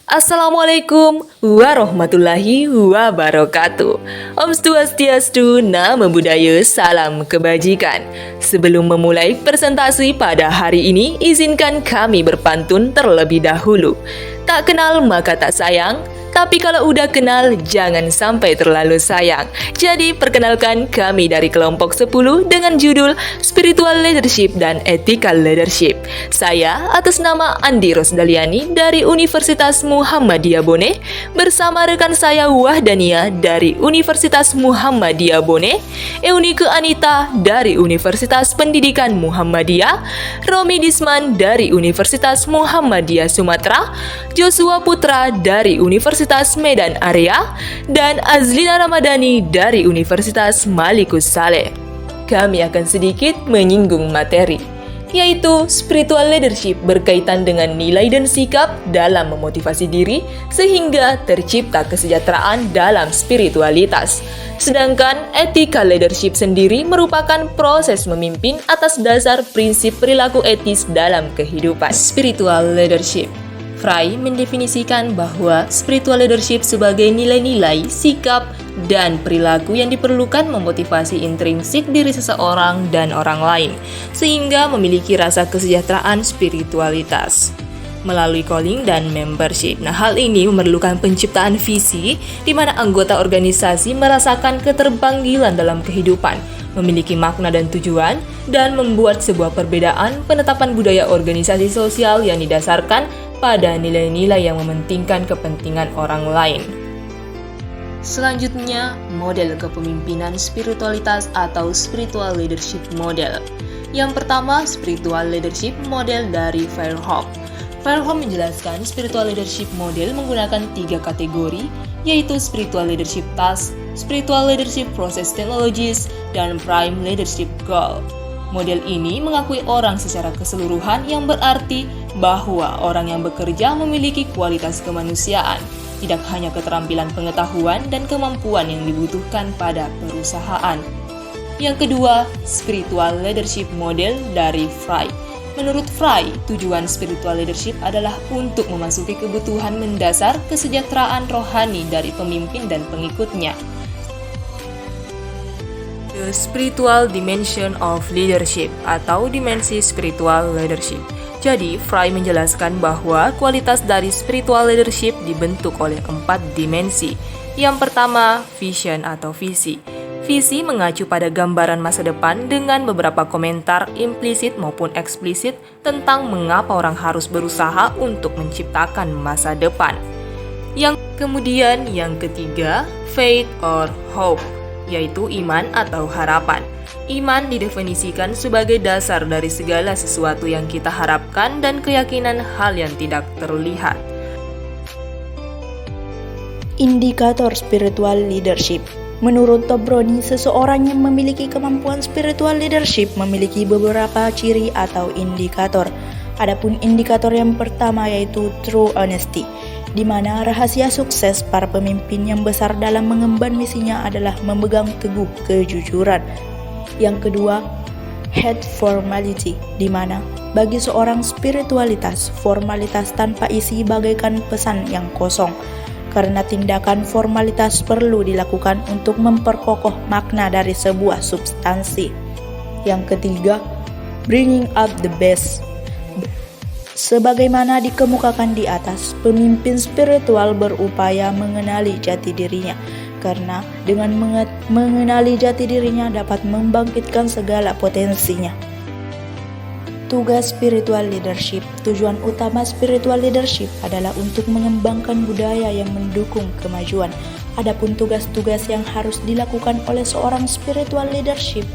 Assalamualaikum warahmatullahi wabarakatuh. Om Swastiastu, Namo Buddhaya, salam kebajikan. Sebelum memulai presentasi pada hari ini, izinkan kami berpantun terlebih dahulu. Tak kenal maka tak sayang, tapi kalau udah kenal jangan sampai terlalu sayang. Jadi perkenalkan kami dari kelompok 10 dengan judul Spiritual Leadership dan Ethical Leadership. Saya atas nama Andi Rosdaliani dari Universitas Muhammadiyah Bone bersama rekan saya Wahdania dari Universitas Muhammadiyah Bone, Eunike Anita dari Universitas Pendidikan Muhammadiyah, Romi Disman dari Universitas Muhammadiyah Sumatera, Joshua Putra dari Universitas Medan Area, dan Azlina Ramadhani dari Universitas Malikus Saleh. Kami akan sedikit menyinggung materi, yaitu spiritual leadership berkaitan dengan nilai dan sikap dalam memotivasi diri sehingga tercipta kesejahteraan dalam spiritualitas. Sedangkan ethical leadership sendiri merupakan proses memimpin atas dasar prinsip perilaku etis dalam kehidupan. Spiritual leadership, Fry mendefinisikan bahwa spiritual leadership sebagai nilai-nilai, sikap, dan perilaku yang diperlukan memotivasi intrinsik diri seseorang dan orang lain, sehingga memiliki rasa kesejahteraan spiritualitas melalui calling dan membership. Nah, hal ini memerlukan penciptaan visi di mana anggota organisasi merasakan keterpanggilan dalam kehidupan, memiliki makna dan tujuan, dan membuat sebuah perbedaan penetapan budaya organisasi sosial yang didasarkan pada nilai-nilai yang mementingkan kepentingan orang lain. Selanjutnya, model kepemimpinan spiritualitas atau spiritual leadership model. Yang pertama, spiritual leadership model dari Fairhope. Fairhope menjelaskan spiritual leadership model menggunakan 3 kategori, yaitu spiritual leadership task, spiritual leadership process technologies, dan prime leadership goal. Model ini mengakui orang secara keseluruhan, yang berarti bahwa orang yang bekerja memiliki kualitas kemanusiaan, tidak hanya keterampilan pengetahuan dan kemampuan yang dibutuhkan pada perusahaan. Yang kedua, spiritual leadership model dari Fry. Menurut Fry, tujuan spiritual leadership adalah untuk memasuki kebutuhan mendasar kesejahteraan rohani dari pemimpin dan pengikutnya. The spiritual dimension of leadership atau dimensi spiritual leadership. Jadi, Fry menjelaskan bahwa kualitas dari spiritual leadership dibentuk oleh 4 dimensi. Yang pertama, vision atau visi. Visi mengacu pada gambaran masa depan dengan beberapa komentar implisit maupun eksplisit tentang mengapa orang harus berusaha untuk menciptakan masa depan. Yang ketiga, faith or hope, yaitu iman atau harapan. Iman didefinisikan sebagai dasar dari segala sesuatu yang kita harapkan dan keyakinan hal yang tidak terlihat. Indikator spiritual leadership. Menurut Tobroni, seseorang yang memiliki kemampuan spiritual leadership memiliki beberapa ciri atau indikator. Adapun indikator yang pertama yaitu true honesty, di mana rahasia sukses para pemimpin yang besar dalam mengemban misinya adalah memegang teguh kejujuran. Yang kedua, head formality, di mana bagi seorang spiritualitas, formalitas tanpa isi bagaikan pesan yang kosong, karena tindakan formalitas perlu dilakukan untuk memperkokoh makna dari sebuah substansi. Yang ketiga, bringing out the best. Sebagaimana dikemukakan di atas, pemimpin spiritual berupaya mengenali jati dirinya, karena dengan mengenali jati dirinya dapat membangkitkan segala potensinya. Tugas spiritual leadership. Tujuan utama spiritual leadership adalah untuk mengembangkan budaya yang mendukung kemajuan. Adapun tugas-tugas yang harus dilakukan oleh seorang spiritual leadership,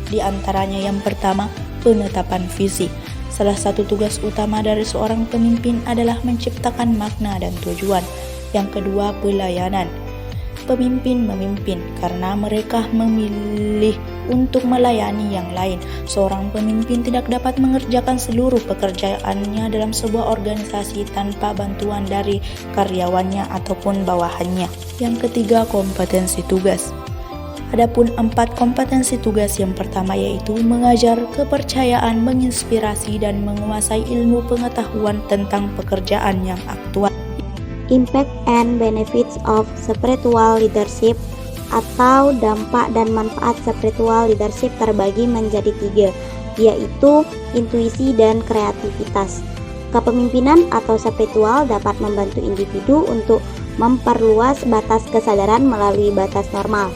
di antaranya yang pertama, penetapan visi. Salah satu tugas utama dari seorang pemimpin adalah menciptakan makna dan tujuan. Yang kedua, pelayanan. Pemimpin memimpin karena mereka memilih untuk melayani yang lain. Seorang pemimpin tidak dapat mengerjakan seluruh pekerjaannya dalam sebuah organisasi tanpa bantuan dari karyawannya ataupun bawahannya. Yang ketiga, kompetensi tugas. Adapun 4 kompetensi tugas yang pertama yaitu mengajar, kepercayaan, menginspirasi, dan menguasai ilmu pengetahuan tentang pekerjaan yang aktual. Impact and benefits of spiritual leadership atau dampak dan manfaat spiritual leadership terbagi menjadi 3, yaitu intuisi dan kreativitas. Kepemimpinan atau spiritual dapat membantu individu untuk memperluas batas kesadaran melalui batas normal,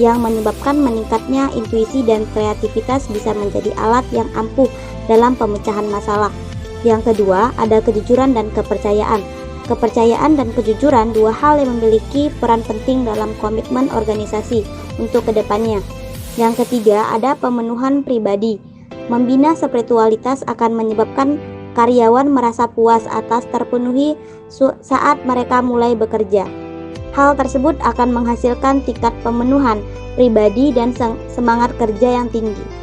yang menyebabkan meningkatnya intuisi dan kreativitas bisa menjadi alat yang ampuh dalam pemecahan masalah. Yang kedua, ada kejujuran dan kepercayaan. Kepercayaan dan kejujuran dua hal yang memiliki peran penting dalam komitmen organisasi untuk kedepannya. Yang ketiga, ada pemenuhan pribadi. Membina spiritualitas akan menyebabkan karyawan merasa puas atas terpenuhi saat mereka mulai bekerja. Hal tersebut akan menghasilkan tingkat pemenuhan pribadi dan semangat kerja yang tinggi.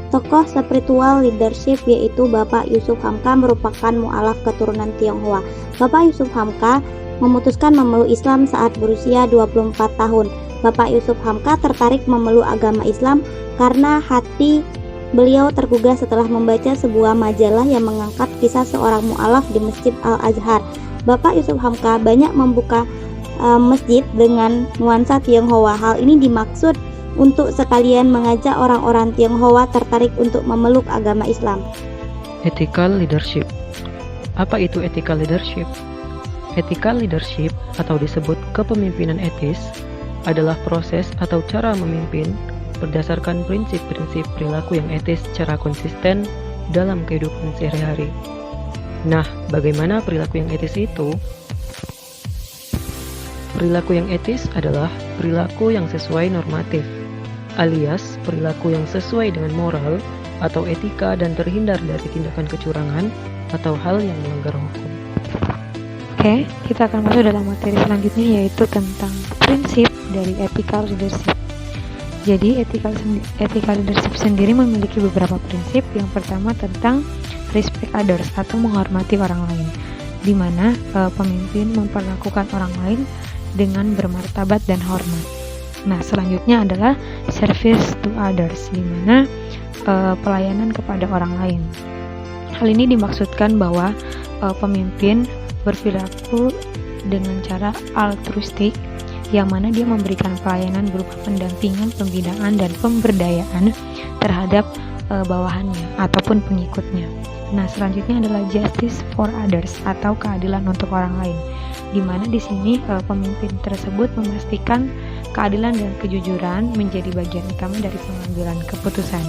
Tokoh spiritual leadership yaitu Bapak Yusuf Hamka merupakan mu'alaf keturunan Tionghoa. Bapak Yusuf Hamka memutuskan memeluk Islam saat berusia 24 tahun. Bapak Yusuf Hamka tertarik memeluk agama Islam karena hati beliau tergugah setelah membaca sebuah majalah yang mengangkat kisah seorang mu'alaf di Masjid Al-Azhar. Bapak Yusuf Hamka banyak membuka masjid dengan nuansa Tionghoa. Hal ini dimaksud untuk sekalian mengajak orang-orang Tionghoa tertarik untuk memeluk agama Islam. Ethical leadership. Apa itu ethical leadership? Ethical leadership atau disebut kepemimpinan etis adalah proses atau cara memimpin berdasarkan prinsip-prinsip perilaku yang etis secara konsisten dalam kehidupan sehari-hari. Nah, bagaimana perilaku yang etis itu? Perilaku yang etis adalah perilaku yang sesuai normatif, alias perilaku yang sesuai dengan moral atau etika dan terhindar dari tindakan kecurangan atau hal yang melanggar hukum. Oke, kita akan masuk dalam materi selanjutnya, yaitu tentang prinsip dari ethical leadership. Jadi ethical leadership sendiri memiliki beberapa prinsip. Yang pertama tentang respect others atau menghormati orang lain, di mana pemimpin memperlakukan orang lain dengan bermartabat dan hormat. Nah, selanjutnya adalah service to others, di mana pelayanan kepada orang lain. Hal ini dimaksudkan bahwa pemimpin berperilaku dengan cara altruistik, yang mana dia memberikan pelayanan berupa pendampingan, pembinaan, dan pemberdayaan terhadap bawahannya ataupun pengikutnya. Nah, selanjutnya adalah justice for others atau keadilan untuk orang lain, di mana di sini pemimpin tersebut memastikan keadilan dan kejujuran menjadi bagian utama dari pengambilan keputusan.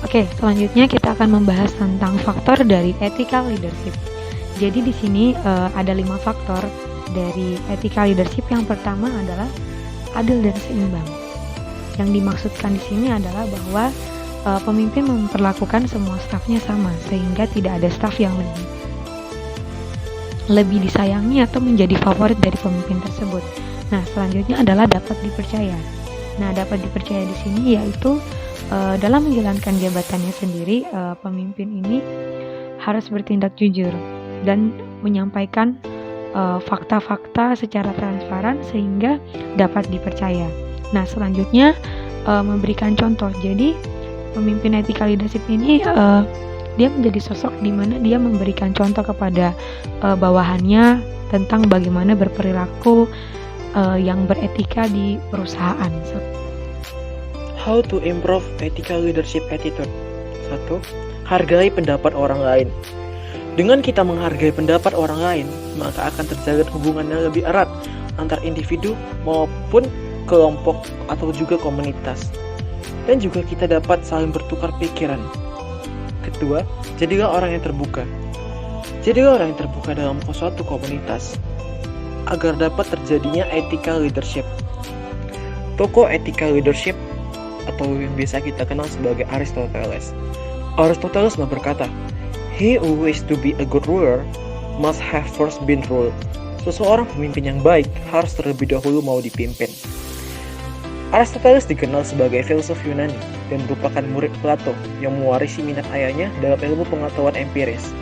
Oke, selanjutnya kita akan membahas tentang faktor dari ethical leadership. Jadi di sini ada 5 faktor dari ethical leadership. Yang pertama adalah adil dan seimbang. Yang dimaksudkan di sini adalah bahwa pemimpin memperlakukan semua stafnya sama, sehingga tidak ada staf yang lebih disayangi atau menjadi favorit dari pemimpin tersebut. Nah, selanjutnya adalah dapat dipercaya. Nah, dapat dipercaya di sini yaitu dalam menjalankan jabatannya sendiri, pemimpin ini harus bertindak jujur dan menyampaikan fakta-fakta secara transparan sehingga dapat dipercaya. Nah, selanjutnya memberikan contoh. Jadi pemimpin ethical leadership ini dia menjadi sosok di mana dia memberikan contoh kepada bawahannya tentang bagaimana berperilaku yang beretika di perusahaan. How to improve ethical leadership attitude? 1. Hargai pendapat orang lain. Dengan kita menghargai pendapat orang lain, maka akan terjalin hubungan yang lebih erat antar individu maupun kelompok atau juga komunitas. Dan juga kita dapat saling bertukar pikiran. Kedua, jadilah orang yang terbuka. Jadilah orang yang terbuka dalam suatu komunitas agar dapat terjadinya ethical leadership. Tokoh ethical leadership atau yang biasa kita kenal sebagai Aristoteles. Aristoteles berkata, "He who wishes to be a good ruler must have first been ruled." Seseorang pemimpin yang baik harus terlebih dahulu mau dipimpin. Aristoteles dikenal sebagai filsuf Yunani dan merupakan murid Plato yang mewarisi minat ayahnya dalam ilmu pengetahuan empiris.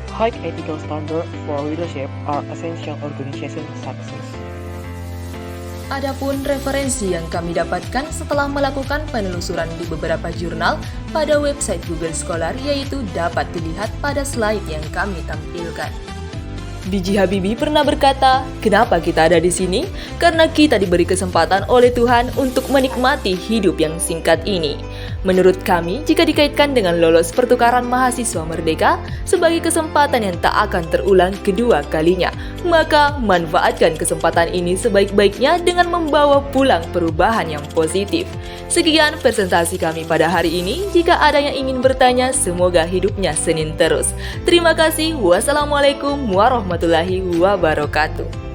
High ethical standards for leadership are essential organization success. Adapun referensi yang kami dapatkan setelah melakukan penelusuran di beberapa jurnal pada website Google Scholar yaitu dapat dilihat pada slide yang kami tampilkan. B.J. Habibie pernah berkata, "Kenapa kita ada di sini? Karena kita diberi kesempatan oleh Tuhan untuk menikmati hidup yang singkat ini." Menurut kami, jika dikaitkan dengan lolos pertukaran mahasiswa merdeka sebagai kesempatan yang tak akan terulang kedua kalinya, maka manfaatkan kesempatan ini sebaik-baiknya dengan membawa pulang perubahan yang positif. Sekian presentasi kami pada hari ini. Jika ada yang ingin bertanya, semoga hidupnya senin terus. Terima kasih. Wassalamualaikum warahmatullahi wabarakatuh.